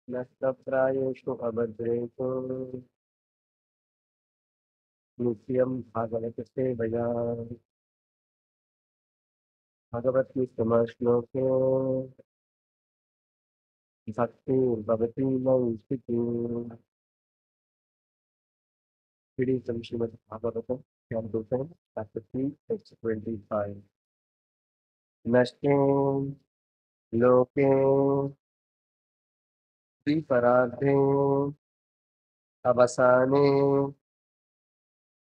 नष्टप्रायेषु अभद्रेषु नित्यं भागवतसेवया भगवद्गीताश्लोके भक्तिर्भवति नैष्ठिकी reading from Srimad Bhagavatam, Bhagavatam, chapter 3, text 25. Nashte loke viparadhe avasane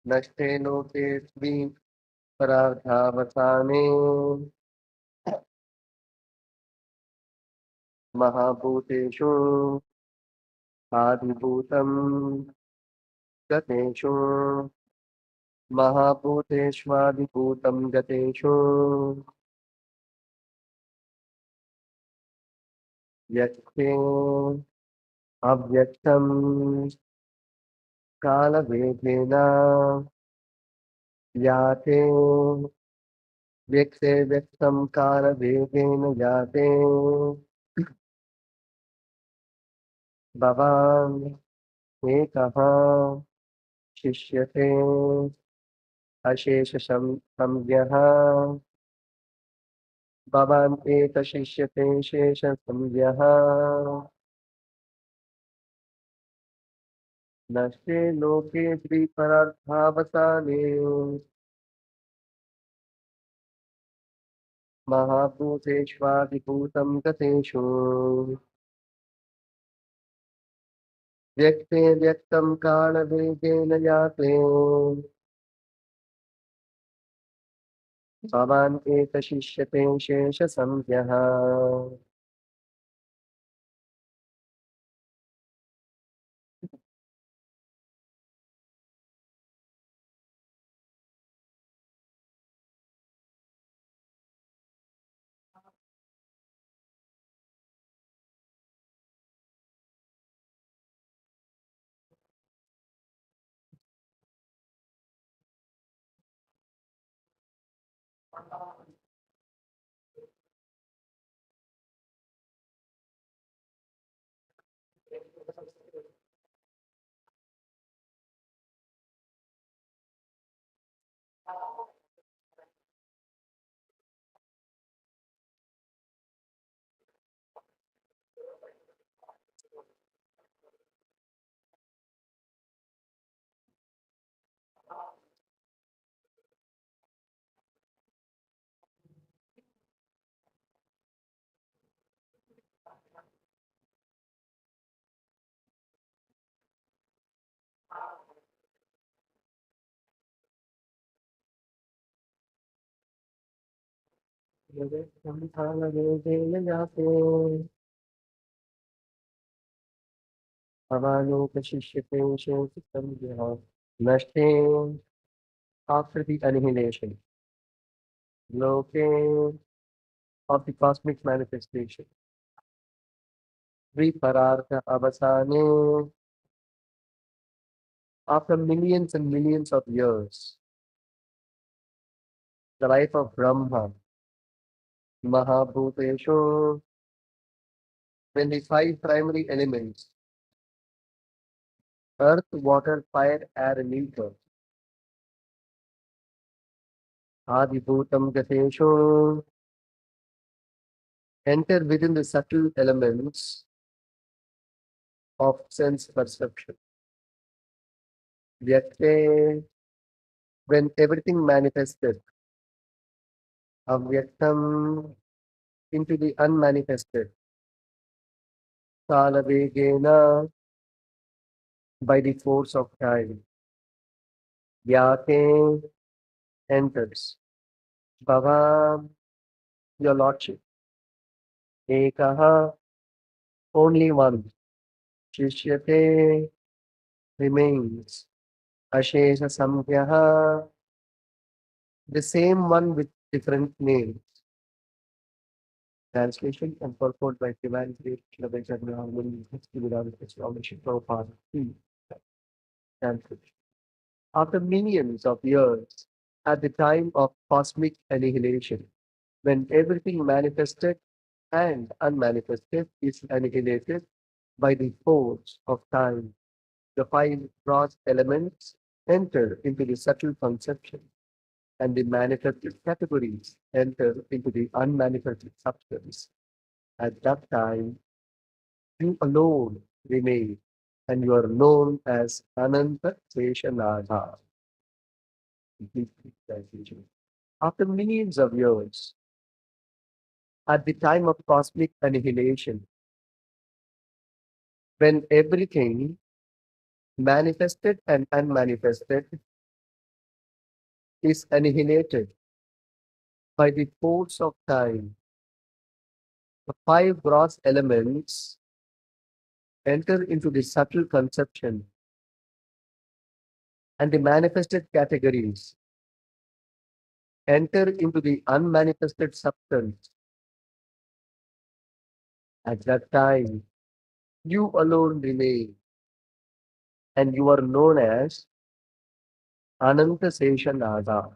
nashte loke viparadhavasane mahabhuteshu adibhutam gateshu महाभूतेष्वादिभूतं गतेषु व्यक्ते अव्यक्तं कालभेदेन याते व्यक्ते व्यक्तं कालभेदेन याते भवान् एकः शिष्यते अशेष संज्ञः भवान् एक शिष्यते शेष संज्ञः नष्टे लोके द्विपरार्थावसाने महाभूतेष्वादिभूतं गतेषु व्यक्ते व्यक्तं कालवेगेन याते भवान् एक शिष्यते शेष संज्ञः व्यक्तं कालवेगेन याते भवान् एक शिष्यते शेष संज्ञः नष्टे after the annihilation loke of the cosmic manifestation viparartha avasane after millions and millions of years the life of Brahma Mahabhuteshu when the five primary elements earth, water, fire, air and ether Adibhutam Gateshu enter within the subtle elements of sense perception. Vyakte when everything manifested avyaktam into the unmanifested Kalavegena by the force of time. Yate enters. Bhavam, your lordship. Ekaha, only one. Shishyate remains. Ashesha Samkhyaha, the same one with different names. Translation and purport by Divine Great Shabbat Harmony, without explanation. Prabhupada. Translation. After millions of years, at the time of cosmic annihilation, when everything manifested and unmanifested is annihilated, by the force of time, the five gross elements enter into the subtle conception, and the manifested categories enter into the unmanifested substance. At that time, you alone remain, and you are known as Ananta Seshanadha. After millions of years, at the time of cosmic annihilation, when everything manifested and unmanifested is annihilated by the force of time, the five gross elements enter into the subtle conception, and the manifested categories enter into the unmanifested substance. At that time, you alone remain, and you are known as Ananta Seshanada.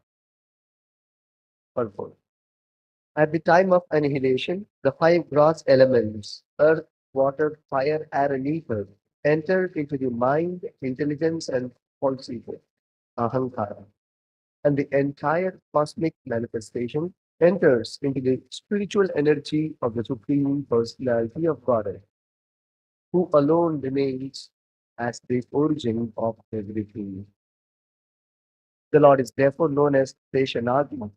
Purport. At the time of annihilation, the five gross elements earth, water, fire, air, and ether enter into the mind, intelligence, and false ego, ahankara, and the entire cosmic manifestation enters into the spiritual energy of the Supreme Personality of Godhead, who alone remains as the origin of everything. The Lord is therefore known as Seshanagi,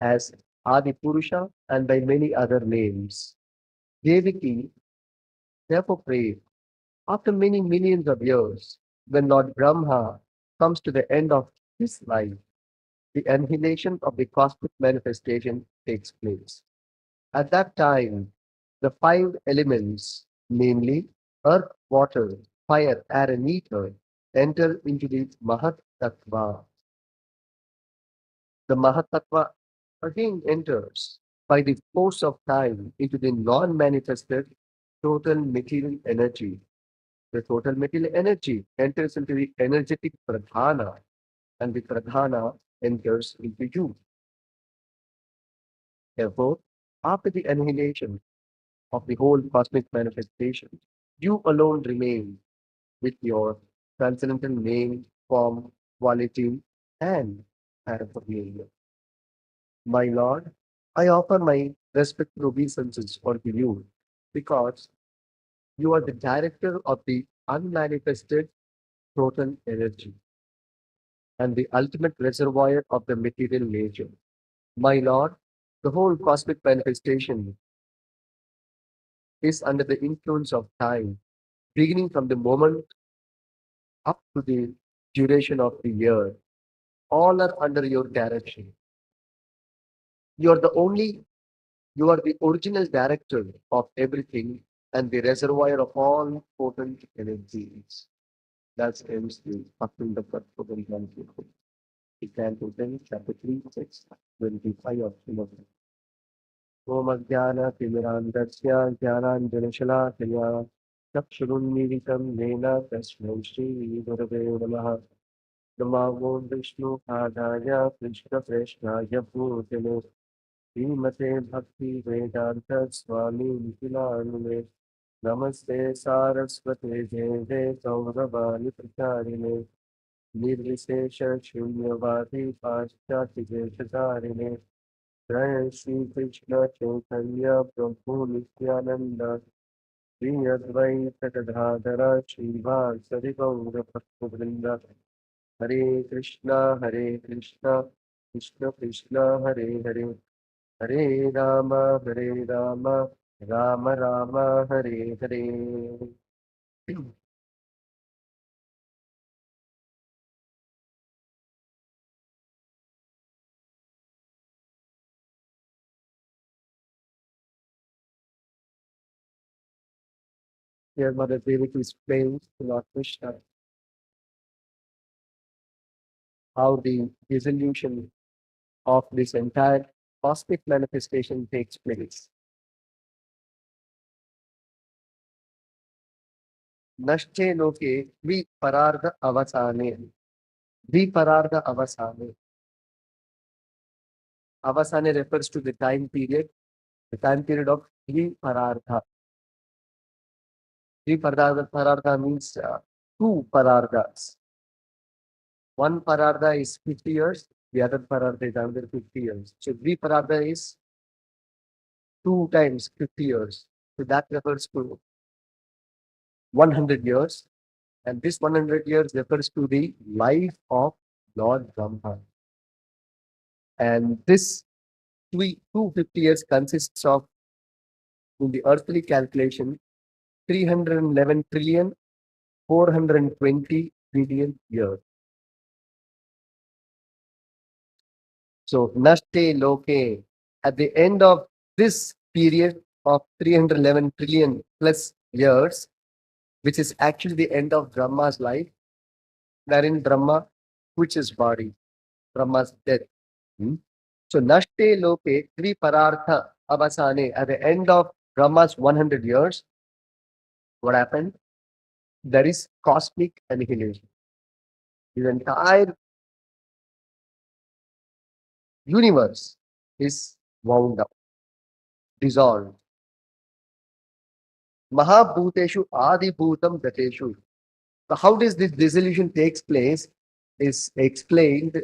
as Adi Purusha, and by many other names. Devaki therefore prayed, after many millions of years, when Lord Brahma comes to the end of his life, the annihilation of the cosmic manifestation takes place. At that time, the five elements, namely earth, water, fire, air, and ether, enter into the Mahat Tattva. The Mahat Tattva again enters by the force of time into the non manifested total material energy. The total material energy enters into the energetic pradhana, and the pradhana enters into you. Therefore, after the annihilation of the whole cosmic manifestation, you alone remain with your transcendental name, form, quality, and paraphernalia. My Lord, I offer my respectful obeisances unto you because you are the director of the unmanifested total energy and the ultimate reservoir of the material nature. My Lord, the whole cosmic manifestation is under the influence of time, beginning from the moment up to the duration of the year. All are under your direction. You are the only, you are the original director of everything and the reservoir of all potent energies. That's ends the Bhakti Program. It can open chapter 3, 6, 25 of Srimad. ओमज्ञानतिमिरान्धस्य ज्ञानाञ्जनशलाकया चक्षुरुन्मीलितं येन तस्मै श्रीगुरवे नमः। नमो विष्णुपादाय कृष्णप्रेष्ठाय भूतले श्रीमते भक्तिवेदान्तस्वामी नामिने। नमस्ते सारस्वते देवे गौरवाणि प्रचारिणे निर्विशेष शून्यवादी पाश्चात्यदेशधारिणे। जय श्री कृष्ण चैतन्य प्रभु नित्यानंद श्री अद्वैत गदाधर श्रीवासरि गौर भक्तवृंद। हरे कृष्ण कृष्ण कृष्ण हरे हरे, हरे Ram Ram Ram Hare Hare. Here Mother Devaki explains to Lord Krishna how the dissolution of this entire cosmic manifestation takes place. Nashche loke viparartha avasane. Viparartha avasane. Avasane refers to the time period of viparartha. Three parartha means two pararthas. One parartha is 50 years, the other parartha is another 50 years. So three parartha is 2 times 50 years. So that refers to 100 years. And this 100 years refers to the life of Lord Brahma. And this 250 years consists of, in the earthly calculation, 311 trillion 420 billion years. So, Nashte Loke, at the end of this period of 311 trillion plus years, which is actually the end of Brahma's life, wherein Brahma quits his body, Brahma's death. Hmm? So, Nashte Loke, Tri Parartha Avasane, at the end of Brahma's 100 years, what happened? There is cosmic annihilation. The entire universe is wound up, dissolved. Mahabhuteshu Adibhutam Gateshu. So how does this dissolution takes place is explained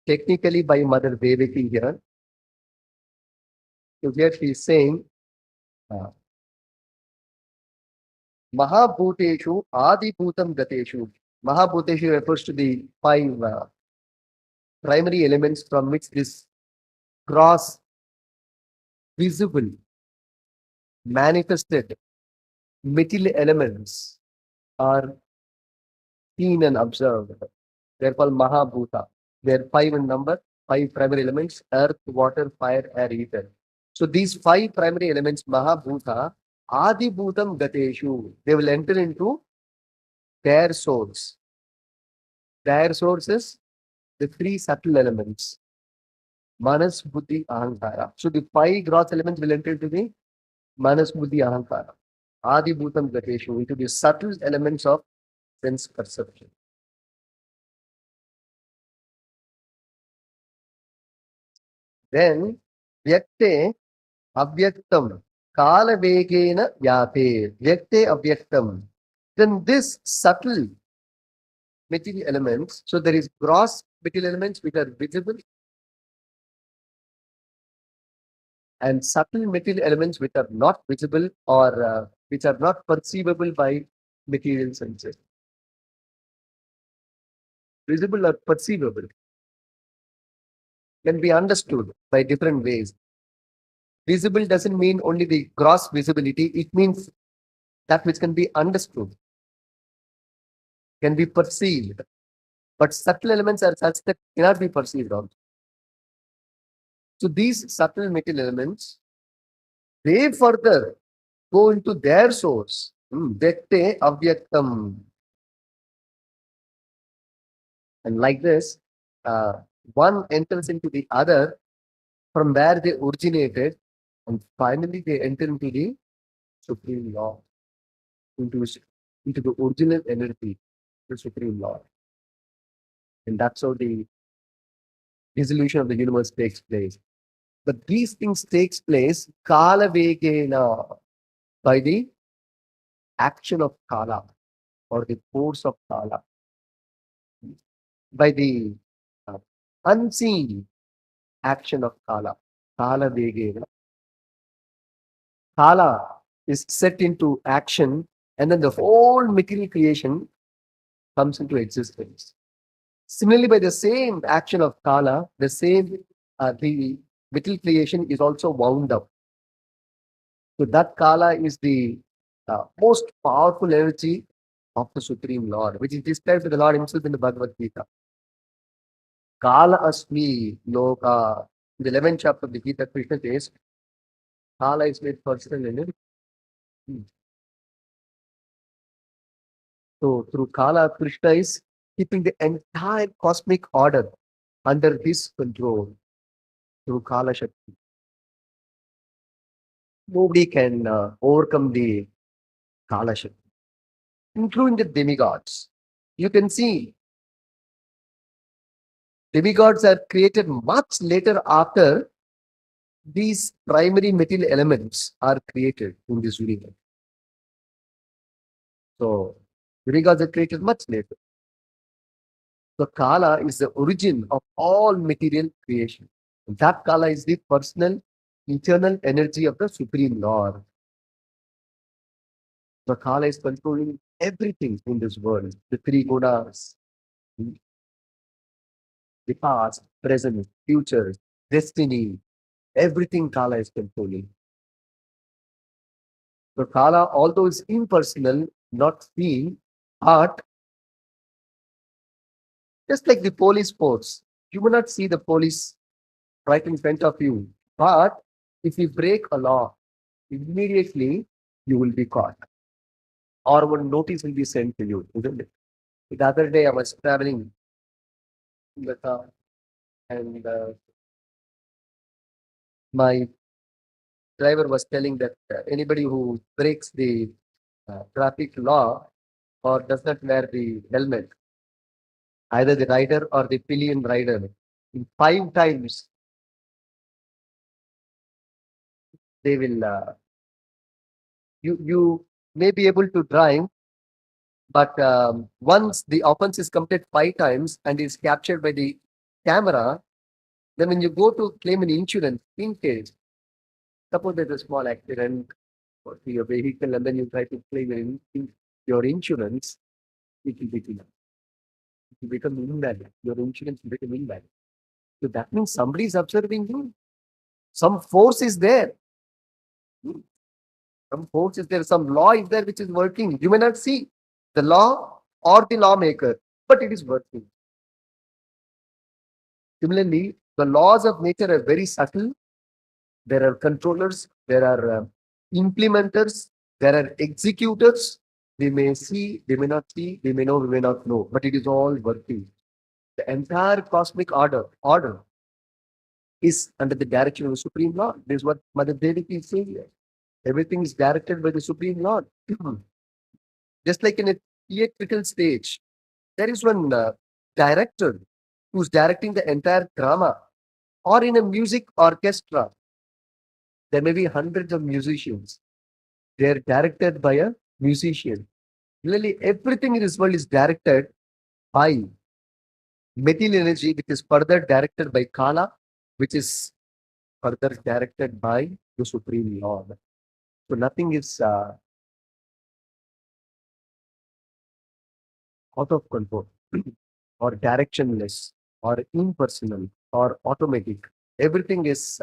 technically by Mother Devaki here. So here she is saying, uh, Mahabhuteshu Adibhutam Gateshu. Mahabhuteshu refers to the five primary elements from which this gross, visible, manifested material elements are seen and observed. They're called Mahabhuta. They're five in number, five primary elements: earth, water, fire, air, ether. So these five primary elements, Mahabhuta, Adibhutam Gateshu, they will enter into their source. Their source is the three subtle elements: Manas, Buddhi, Ahankara. So the five gross elements will enter into the Manas, Buddhi, Ahankara. Adibhutam Gateshu, into the subtle elements of sense perception. Then, Vyakte Avyaktam Kala Vegena Yape Vyakte Avyaktam. Then this subtle material elements, so there is gross material elements which are visible and subtle material elements which are not visible or which are not perceivable by material senses. Visible or perceivable can be understood by different ways. Visible doesn't mean only the gross visibility, it means that which can be understood, can be perceived. But subtle elements are such that cannot be perceived also. So these subtle material elements, they further go into their source. Vyakte avyaktam. And like this, one enters into the other from where they originated, and finally they enter into the supreme law, into, into the original energy, the supreme law. And that's how the dissolution of the universe takes place. But these things takes place kala vegena, by the action of kala or the force of kala, by the uh, unseen action of kala. Kala vegena. Kala is set into action, and then the whole material creation comes into existence. Similarly, by the same action of kala, the material creation is also wound up. So that kala is the most powerful energy of the Supreme Lord, which is described by the Lord himself in the Bhagavad Gita. Kala asmi loka. In the 11th chapter of the Gita, Krishna says, Kala is made personal in it. So through Kala, Krishna is keeping the entire cosmic order under his control through Kala Shakti. Nobody can overcome the Kala Shakti, including the demigods. You can see demigods are created much later after these primary material elements are created in this universe. So Viriga was created much later. The Kala is the origin of all material creation. That Kala is the personal, eternal energy of the Supreme Lord. The Kala is controlling everything in this world. The three gunas, the past, present, future, destiny, everything Kala is controlling. So Kala, although is impersonal, not seen, but just like the police force, you will not see the police right in front of you. But if you break a law, immediately you will be caught, or one notice will be sent to you, isn't it? The other day I was traveling in the car, and my driver was telling that anybody who breaks the traffic law or does not wear the helmet, either the rider or the pillion rider, in 5 times they will you may be able to drive, but once the offense is committed 5 times and is captured by the camera, then when you go to claim an insurance, in case suppose there's a small accident to your vehicle and then you try to claim your insurance, it will become invalid. Your insurance will become invalid. So that means somebody is observing you. Some force is there. Hmm. Some force is there. Some law is there which is working. You may not see the law or the lawmaker, but it is working. Similarly, the laws of nature are very subtle. There are controllers, there are implementers, there are executors. We may see, we may not see, we may know, we may not know, but it is all working. The entire cosmic order is under the direction of the Supreme Lord. This is what Mother Devi is saying here. Everything is directed by the Supreme Lord. Just like in a theatrical stage, there is one director who's directing the entire drama, or in a music orchestra, there may be hundreds of musicians. They are directed by a musician. Really, everything in this world is directed by material energy, which is further directed by Kala, which is further directed by the Supreme Lord. So nothing is out of control or directionless or impersonal or automatic. Everything is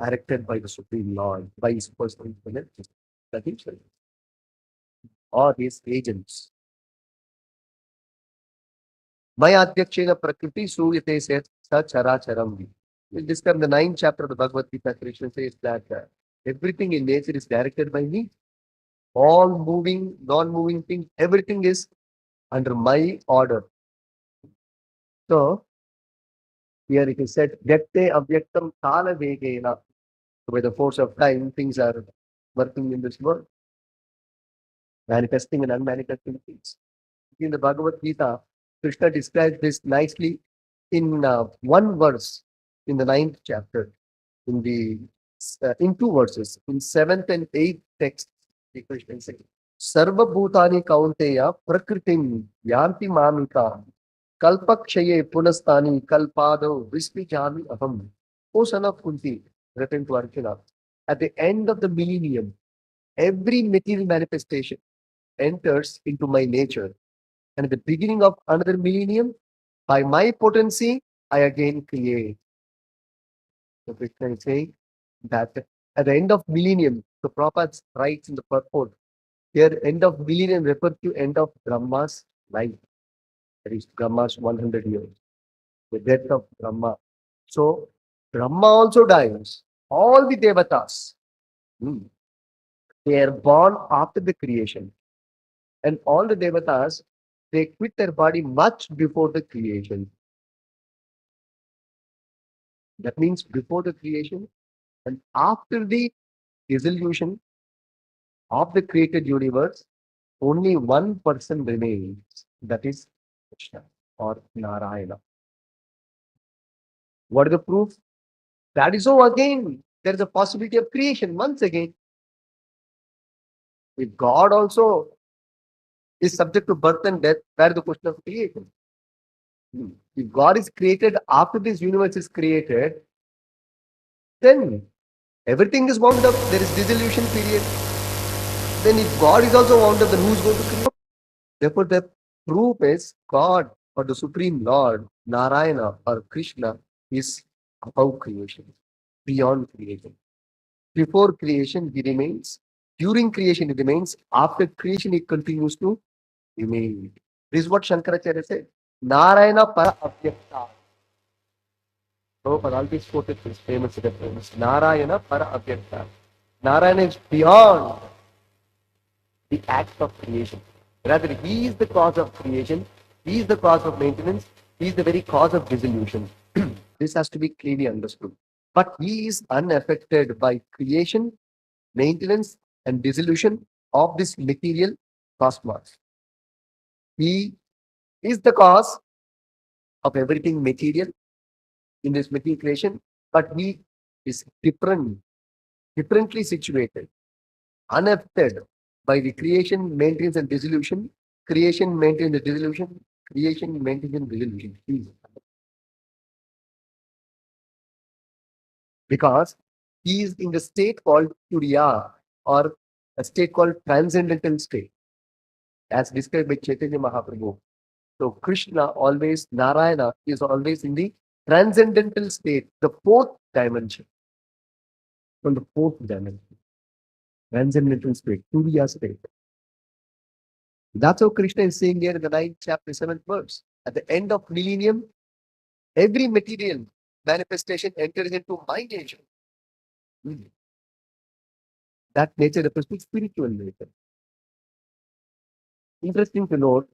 directed by the Supreme Lord, by his personal intelligence, that himself, or his agents. Maya Adhyakshena Prakriti Suyate says Sacharacharam. We describe the ninth chapter of the Bhagavad Gita. Krishna says that everything in nature is directed by me. All moving, non-moving things, everything is under my order. So here it is said, Vyakte Avyaktam Kala Vegena. So by the force of time, things are working in this world, manifesting and unmanifesting things. In the Bhagavad Gita, Krishna describes this nicely in one verse in the ninth chapter, in two verses, in seventh and eighth text. Sri Krishna says, "Sarva bhutani kaunteya prakritim yanti mamita kalpakshaye punastani kalpado vispijami aham." O son of Kunti, written to Arjuna, at the end of the millennium, every material manifestation enters into my nature, and at the beginning of another millennium, by my potency, I again create. So Krishna is saying that at the end of millennium, the Prabhupada writes in the purport, here end of millennium refers to end of Brahma's life. That is Brahma's 100 years, the death of Brahma. So Brahma also dies. All the devatas, hmm, they are born after the creation. And all the devatas, they quit their body much before the creation. That means before the creation and after the dissolution of the created universe, only one person remains. That is Krishna or Narayana. What is the proof? That is so again, there is a possibility of creation once again. If God also is subject to birth and death. Where the question of creation? If God is created after this universe is created, then everything is wound up. There is dissolution period. Then if God is also wound up, then who's going to create? Therefore, the proof is God or the Supreme Lord, Narayana or Krishna, is above creation, beyond creation. Before creation, he remains. During creation, he remains. After creation, he continues to remain. This is what Shankaracharya said. Narayana para avyakta. Prabhupada always quoted this famous reference. Narayana para avyakta. Narayana is beyond the act of creation. Rather, he is the cause of creation, he is the cause of maintenance, he is the very cause of dissolution. This has to be clearly understood. But he is unaffected by creation, maintenance, and dissolution of this material cosmos. He is the cause of everything material in this material creation, but he is differently situated, unaffected by the creation, maintenance, and dissolution, creation, maintenance, and dissolution, creation, maintenance, and dissolution. Because he is in the state called Turiya, or a state called transcendental state, as described by Chaitanya Mahaprabhu. So Krishna always, Narayana is always in the transcendental state, the fourth dimension. From the fourth dimension, transcendental state, Turiya state. That's how Krishna is saying here in the 9th chapter, 7th verse. At the end of millennium, every material manifestation enters into my nature. That nature represents spiritual nature. Interesting to note,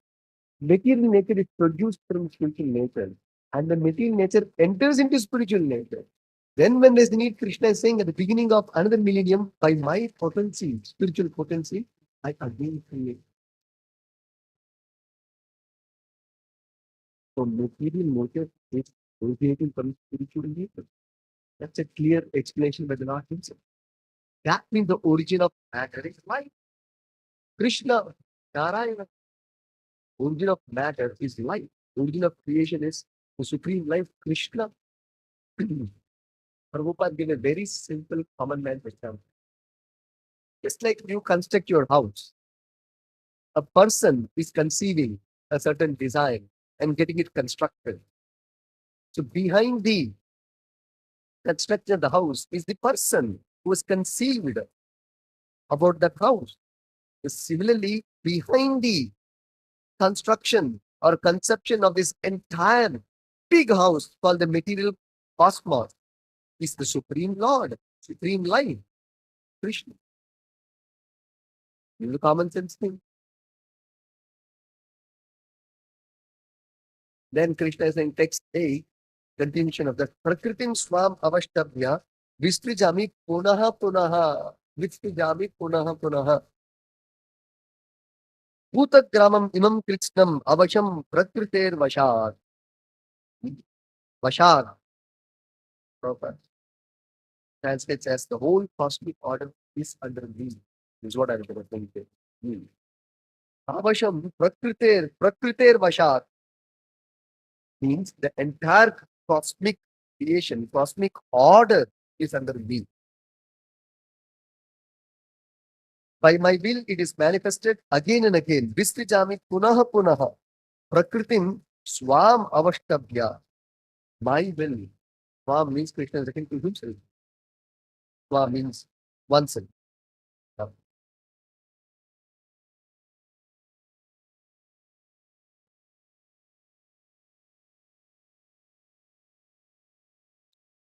material nature is produced from spiritual nature, and the material nature enters into spiritual nature. Then, when there's the need, Krishna is saying at the beginning of another millennium, by my potency, spiritual potency, I again create. So, material nature is originating from spiritual nature. That's a clear explanation by the Lord himself. That means the origin of matter is life. Krishna, Narayana, origin of matter is life. Origin of creation is the supreme life, Krishna. Prabhupada gave a very simple common man example. Just like you construct your house, a person is conceiving a certain design and getting it constructed. So behind the construction of the house is the person who has conceived about that house. Similarly, behind the construction or conception of this entire big house called the material cosmos is the Supreme Lord, Supreme Life, Krishna. This is a common sense thing. Then Krishna is in text 8, continuation of that. Prakritim swam avashtabhya vistrijami punaha punaha. Vistrijami punaha punaha. Bhutagramam imam krishnam avasham prakriter vashat. Vashat. Proper. Translates as the whole cosmic order is under me. Is what I am going to say. Avasham prakriter vashat means the entire cosmic creation, cosmic order is under me. By my will, it is manifested again and again. Vistrijami punaha punaha. Prakritim swam avashtabhya. My will. Swam means Krishna is referring to himself. Swam means oneself.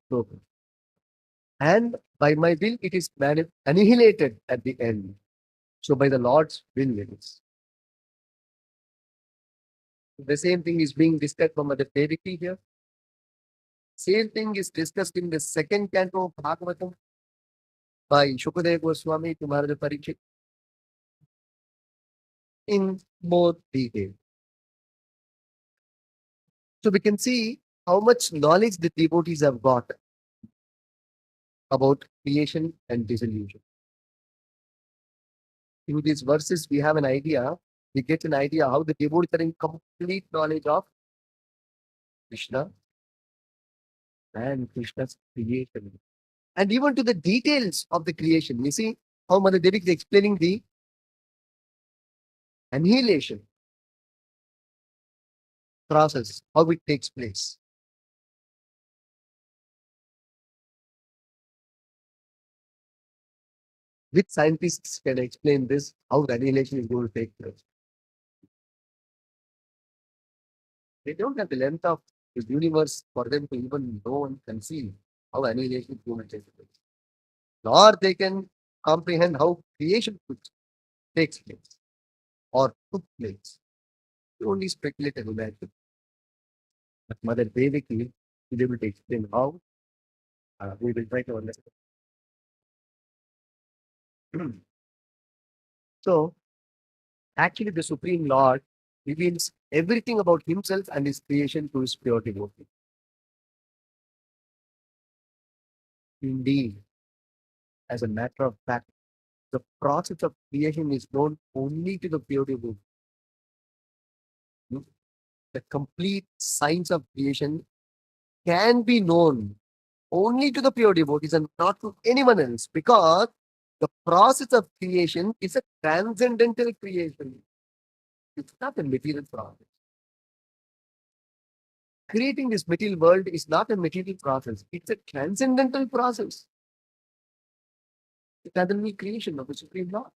So, and by my will, it is annihilated at the end. So by the Lord's will, it is. The same thing is being discussed from the Devaki here. Same thing is discussed in the second canto of Bhagavatam by Shukadeva Goswami to Maharaj Parikshit in more detail. So we can see how much knowledge the devotees have got about creation and dissolution. Through these verses, we have an idea We get an idea how the devotees are in complete knowledge of Krishna and Krishna's creation. And even to the details of the creation. You see how Mother Devi is explaining the annihilation process, how it takes place. Which scientists can explain this, how the annihilation is going to take place? They don't have the length of the universe for them to even know and conceive how annihilation is going to take place. Nor they can comprehend how creation takes place or took place. They only speculate and imagine. But Mother Devaki is able to explain how. We will try to understand. So, actually, the Supreme Lord reveals everything about himself and his creation to his pure devotee. Indeed, as a matter of fact, the process of creation is known only to the pure devotee. The complete science of creation can be known only to the pure devotees and not to anyone else, because the process of creation is a transcendental creation. It's not a material process. Creating this material world is not a material process, it's a transcendental process. It's eternal creation of the Supreme Lord.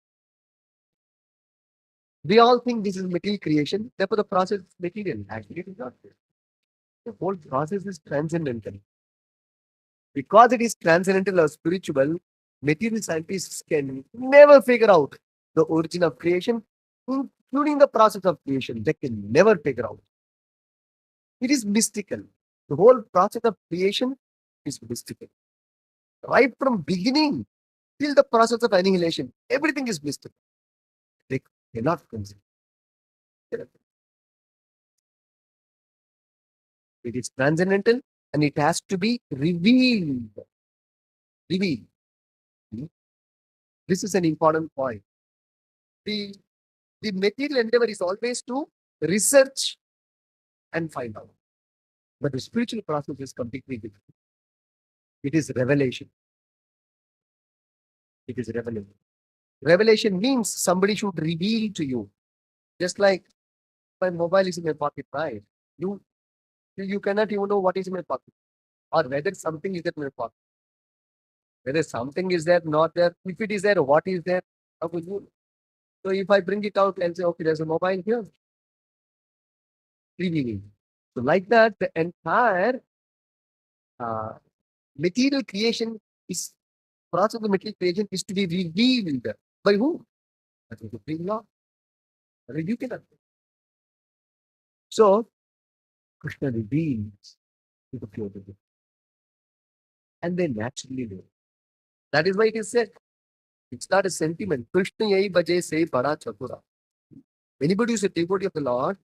We all think this is material creation, therefore the process is material. Actually, it is not. The whole process is transcendental. Because it is transcendental or spiritual, material scientists can never figure out the origin of creation, including the process of creation. They can never figure out. It is mystical. The whole process of creation is mystical. Right from beginning till the process of annihilation, everything is mystical. They cannot consider. It is transcendental and it has to be revealed. Revealed. This is an important point. The, the material endeavor is always to research and find out. But the spiritual process is completely different. It is revelation. It is revelation. Revelation means somebody should reveal to you. Just like my mobile is in my pocket, right? You cannot even know what is in my pocket or whether something is there in my pocket. Whether something is there, not there. If it is there, what is there? How will you? So if I bring it out and say, okay, there's a mobile here, revealing. So like that, the entire uh, material creation is process of material creation is to be revealed by who? That is the Supreme Law. You cannot. So Krishna reveals to the pure devotee, and they naturally do. That is why it is said. It's not a sentiment. Krishna yai bhaje se bada chakura. Anybody who is a devotee of the Lord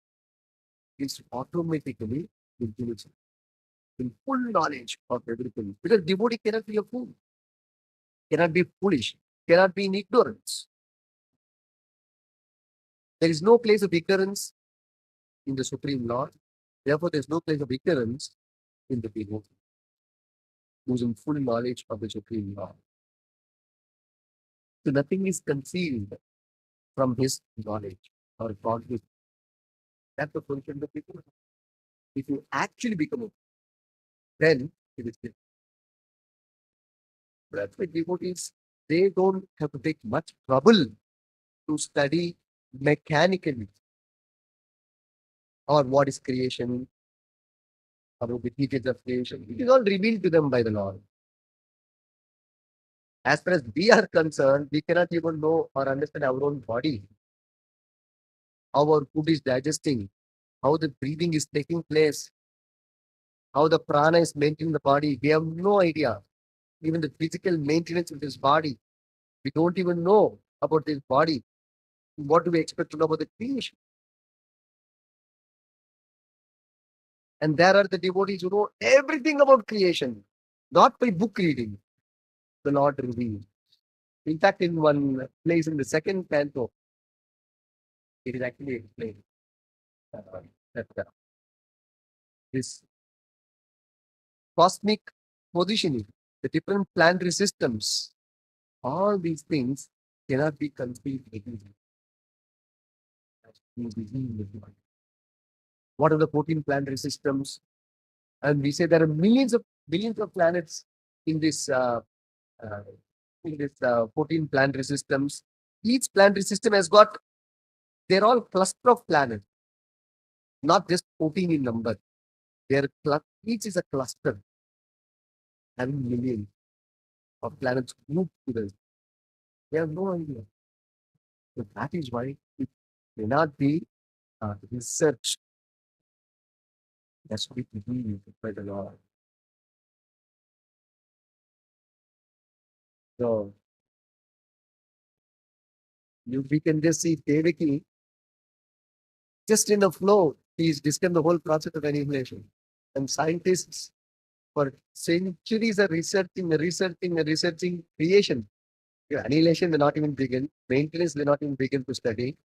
is automatically intelligent, in full knowledge of everything. Because devotee cannot be a fool, cannot be foolish, cannot be in ignorance. There is no place of ignorance in the Supreme Lord. Therefore, there is no place of ignorance in the devotee who's in full knowledge of the Supreme Lord. So nothing is concealed from his knowledge or godly. That's the function of the people. If you actually become a, then it is different. That's why devotees, they don't have to take much trouble to study mechanically or what is creation, about the details of creation. It is all revealed to them by the Lord. As far as we are concerned, we cannot even know or understand our own body, how our food is digesting, how the breathing is taking place, how the prana is maintaining the body. We have no idea. Even the physical maintenance of this body, we don't even know about this body. What do we expect to know about the creation? And there are the devotees who know everything about creation, not by book reading. The Lord revealed. In fact, in one place in the second canto, It is actually explained that this cosmic positioning, the different planetary systems, all these things cannot be conceived easily. What are the 14 planetary systems? And we say there are billions of planets in uh, this 14 planetary systems. Each planetary system has got, they're all cluster of planets, not just 14 in number. Each is a cluster having millions of planets grouped together. They have no idea. So that is why it cannot be researched. That's what it is by the law. So we can just see Devaki just in the flow. He's described the whole process of annihilation. And scientists for centuries are researching creation. Annihilation, they're not even begin. Maintenance, they're not even begin to study.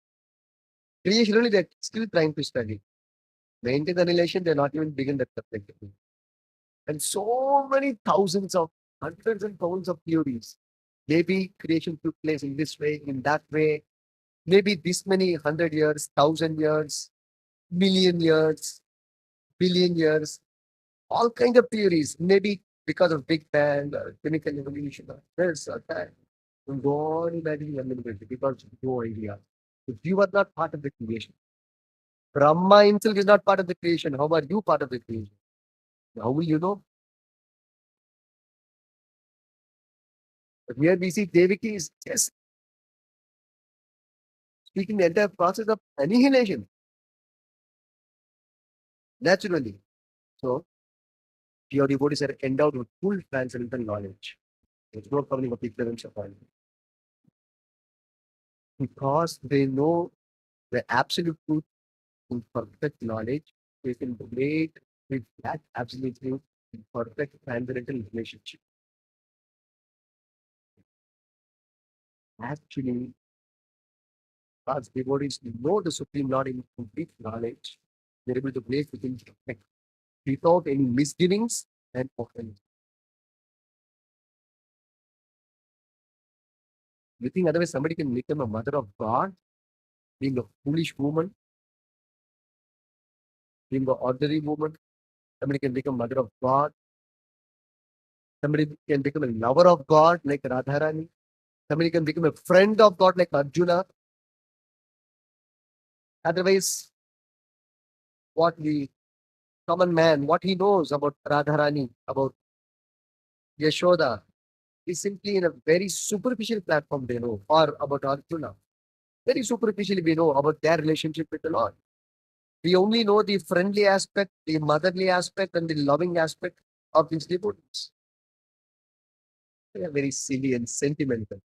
Creation, only they're still trying to study. Maintenance annihilation, they're not even begin that subject. And so many thousands of, hundreds and thousands of theories. Maybe creation took place in this way, in that way. Maybe this many 100 years, 1,000 years, million years, billion years. All kind of theories. Maybe because of Big Bang, chemical evolution, or this or that. And go on imagining unlimited because no idea. If you are not part of the creation, Brahma himself is not part of the creation. How are you part of the creation? How will you know? But here we see Devaki is just speaking the entire process of annihilation naturally. So pure devotees are endowed with full transcendental knowledge. There's no covering of ignorance of all. Because they know the absolute truth in perfect knowledge, they can relate with that absolute truth in perfect transcendental relationship. Actually, as devotees know the Supreme Lord in complete knowledge, they're able to place within perfect without any misgivings and offense. You think otherwise somebody can become a mother of God, being a foolish woman, being an ordinary woman? Somebody can become mother of God. Somebody can become a lover of God like Radharani. Somebody can become a friend of God like Arjuna. Otherwise, what the common man, what he knows about Radharani, about Yashoda, is simply in a very superficial platform they know, or about Arjuna. Very superficially we know about their relationship with the Lord. We only know the friendly aspect, the motherly aspect, and the loving aspect of these devotees. They are very silly and sentimental.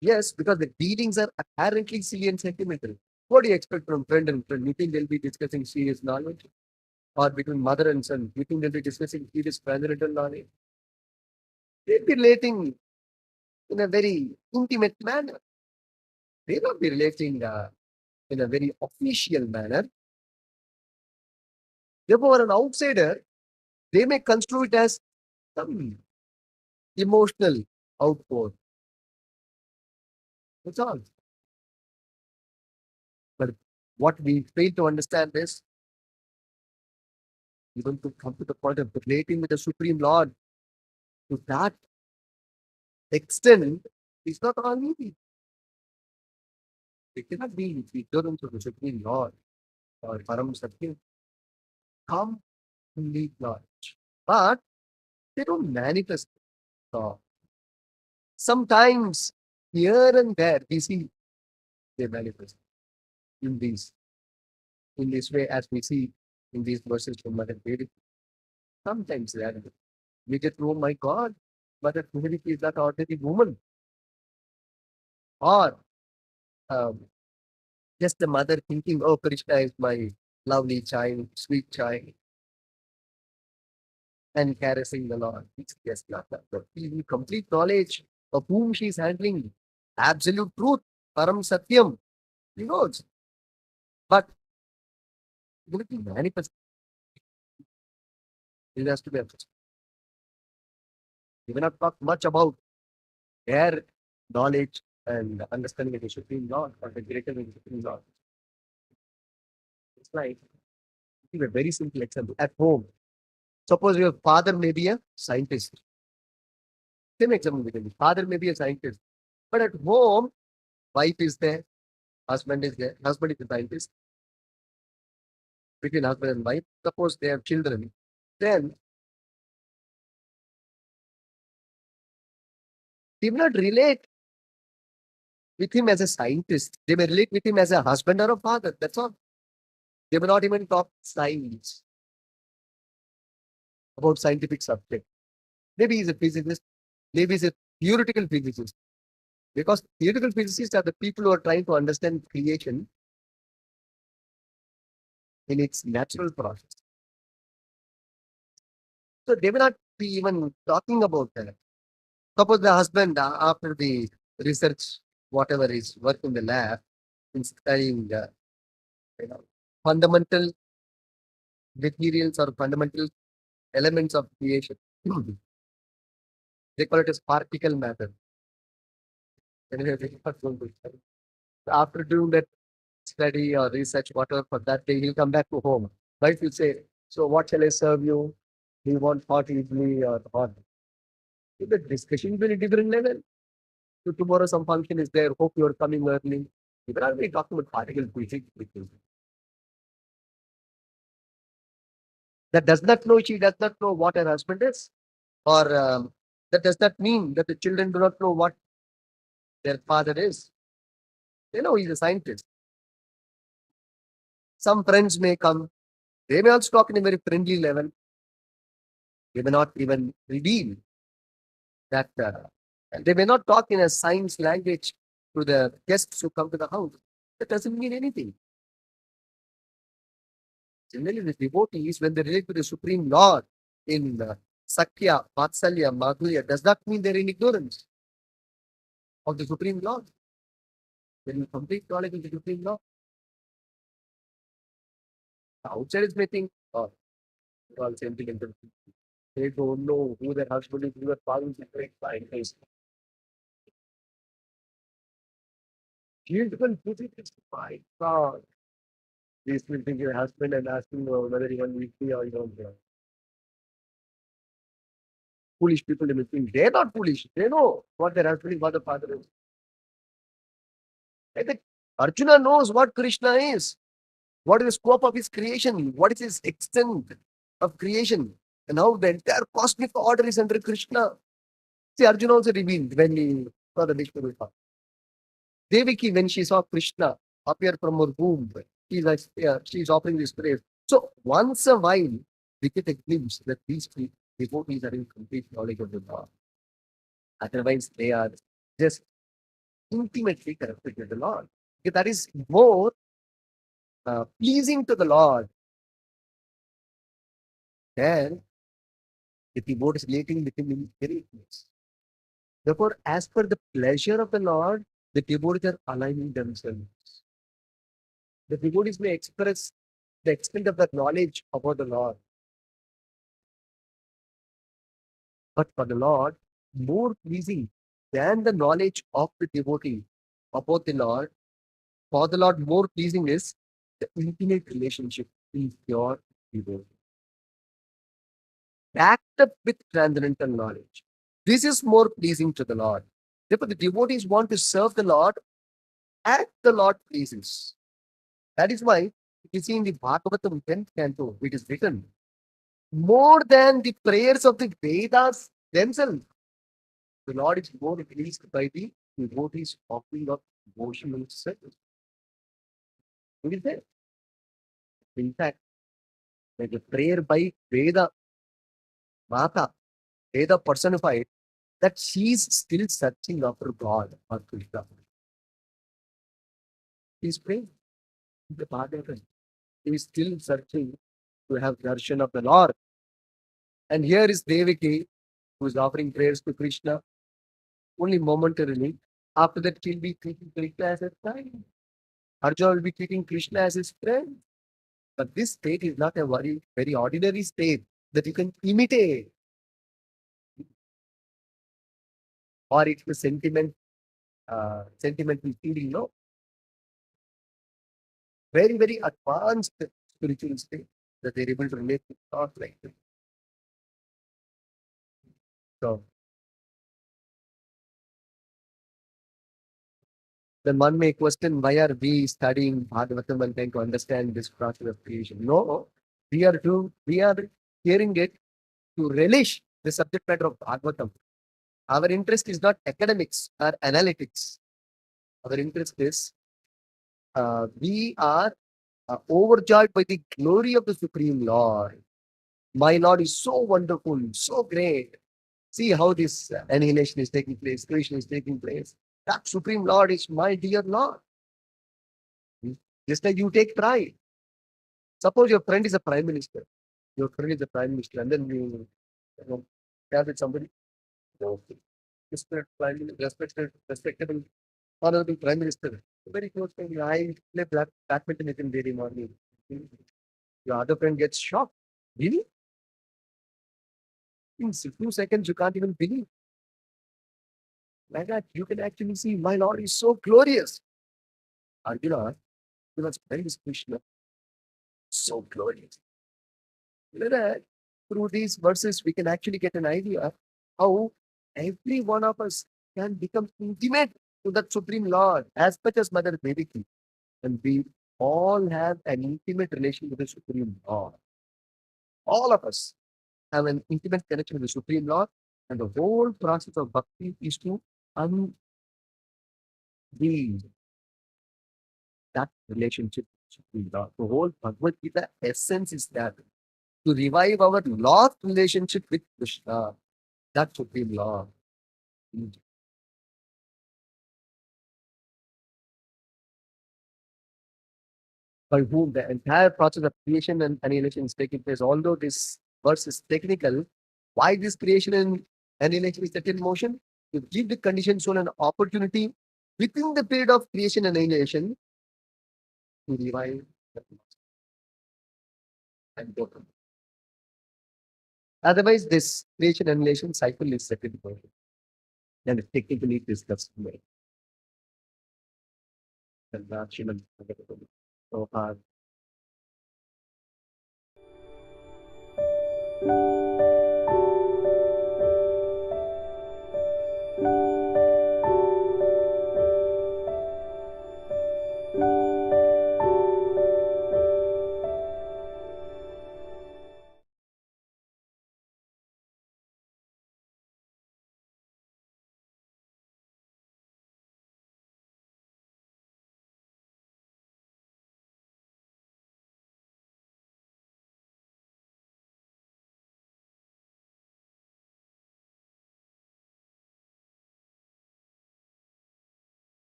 Yes, because the dealings are apparently silly and sentimental. What do you expect from friend and friend? You think they'll be discussing serious knowledge? Or between mother and son, you think they'll be discussing serious parental knowledge? They'll be relating in a very intimate manner. They will not be relating in a very official manner. Therefore, an outsider, they may construe it as some emotional outpour. That's all. But what we fail to understand is even to come to the point of relating with the Supreme Lord to that extent is not all easy. They cannot be ignorant of the Supreme Lord or Param Satyam. Complete knowledge. But they don't manifest. So sometimes here and there we see they manifest in these in this way as we see in these verses from Mother Devaki. Sometimes that we get to, oh my God, Mother Devaki is that ordinary woman. Or um, just the mother thinking, oh, Krishna is my lovely child, sweet child, and caressing the Lord. It's just not that. But in complete knowledge of whom she is handling, absolute truth, Param Satyam, he knows. But will it be manifest? It has to be understood. We will not talk much about their knowledge and understanding of the Supreme Lord or the greater than the Supreme Lord. It's like, give a very simple example. At home, suppose your father may be a scientist. Same example we can do. Father may be a scientist. But at home, wife is there, husband is there. Husband is a scientist. Between husband and wife, suppose they have children. Then they will not relate with him as a scientist. They may relate with him as a husband or a father. That's all. They will not even talk science about scientific subject. Maybe he's a physicist. Maybe he's a theoretical physicist. Because theoretical physicists are the people who are trying to understand creation in its natural process. So they will not be even talking about that. Suppose the husband, after the research, whatever is work in the lab, in studying you know, fundamental materials or fundamental elements of creation. They call it as particle matter. Anyway, they are going to study. After doing that study or research, whatever for that day, he'll come back to home. Wife will say, so what shall I serve you? Do you want hot idli or hot? So the discussion will be a different level. So tomorrow some function is there. Hope you are coming early. We will not be talking about particle physics with you. That does not know, she does not know what her husband is. Or that does not mean that the children do not know what their father is. They know he's a scientist. Some friends may come. They may also talk in a very friendly level. They may not even reveal that. They may not talk in a science language to the guests who come to the house. That doesn't mean anything. Generally, the devotees, when they relate to the Supreme Lord in Sakya, Vatsalya, Madhurya, does not mean they're in ignorance of the Supreme Lord. They're in complete knowledge of the Supreme Lord. The outsiders may think, oh, they're all sentimental. They don't know who their husband is, who their father is, great scientist. Beautiful physics, my God. These will think your husband and asking whether you want weekly or you don't. Foolish people, they may think they're not foolish. They know what their husband is, what the father is. I think Arjuna knows what Krishna is. What is the scope of his creation? What is his extent of creation? And how the entire cosmic order is under Krishna. See, Arjuna also revealed when he saw the Vishnu Vipa. Devaki, when she saw Krishna appear from her womb, she's like, yeah, she's offering this prayer. So once a while, we get a glimpse that these devotees are in complete knowledge of the Lord. Otherwise, they are just intimately connected with the Lord. Okay, that is more pleasing to the Lord than the devotees relating with him in very close. Therefore, as per the pleasure of the Lord, the devotees are aligning themselves. The devotees may express the extent of their knowledge about the Lord. But for the Lord, more pleasing than the knowledge of the devotee about the Lord, for the Lord, more pleasing is the intimate relationship in pure devotee, backed up with transcendental knowledge. This is more pleasing to the Lord. Therefore, the devotees want to serve the Lord as the Lord pleases. That is why, if you see in the Bhagavatam 10th canto, it is written, more than the prayers of the Vedas themselves, the Lord is more pleased by the devotees offering of devotional service. It is there. In fact, like a prayer by Veda Mata, Veda personified, that she is still searching after God or Krishna. She is praying in the Bhagavatam. She is still searching to have darshan of the Lord. And here is Devaki, who is offering prayers to Krishna only momentarily. After that, she'll be thinking Krishna as a time. Arjuna will be treating Krishna as his friend. But this state is not a very ordinary state that you can imitate, or it's a sentimental feeling. No, very advanced spiritual state that they're able to relate to thought like this. So then one may question, why are we studying Bhagavatam and trying to understand this process of creation? No, we are hearing it to relish the subject matter of Bhagavatam. Our interest is not academics or analytics. Our interest is we are overjoyed by the glory of the Supreme Lord. My Lord is so wonderful, so great. See how this annihilation is taking place, creation is taking place. That Supreme Lord is my dear Lord. Just like you take pride. Suppose your friend is a prime minister. Your friend is a prime minister, and then you know, have with somebody, you know, respectable, honorable prime minister. Very close friend. I play badminton with him daily morning. Your other friend gets shocked. Really? In 2 seconds, you can't even believe. Like that, you can actually see my Lord is so glorious. Arjuna, you must praise Krishna, so glorious. Like that, through these verses, we can actually get an idea how every one of us can become intimate to that Supreme Lord, as much as Mother Devaki. And we all have an intimate relation with the Supreme Lord. All of us have an intimate connection with the Supreme Lord, and the whole process of bhakti is to unveil that relationship with Supreme Lord. The whole Bhagavad Gita essence is that to revive our lost relationship with Krishna, that Supreme Lord, by whom the entire process of creation and annihilation is taking place. Although this verse is technical, why this creation and annihilation is set in motion? To give the conditioned soul an opportunity within the period of creation and annihilation to revive the and go to. Otherwise, this creation and annihilation cycle is set in motion and it's technically discussed in the Srimad Bhagavatam. So,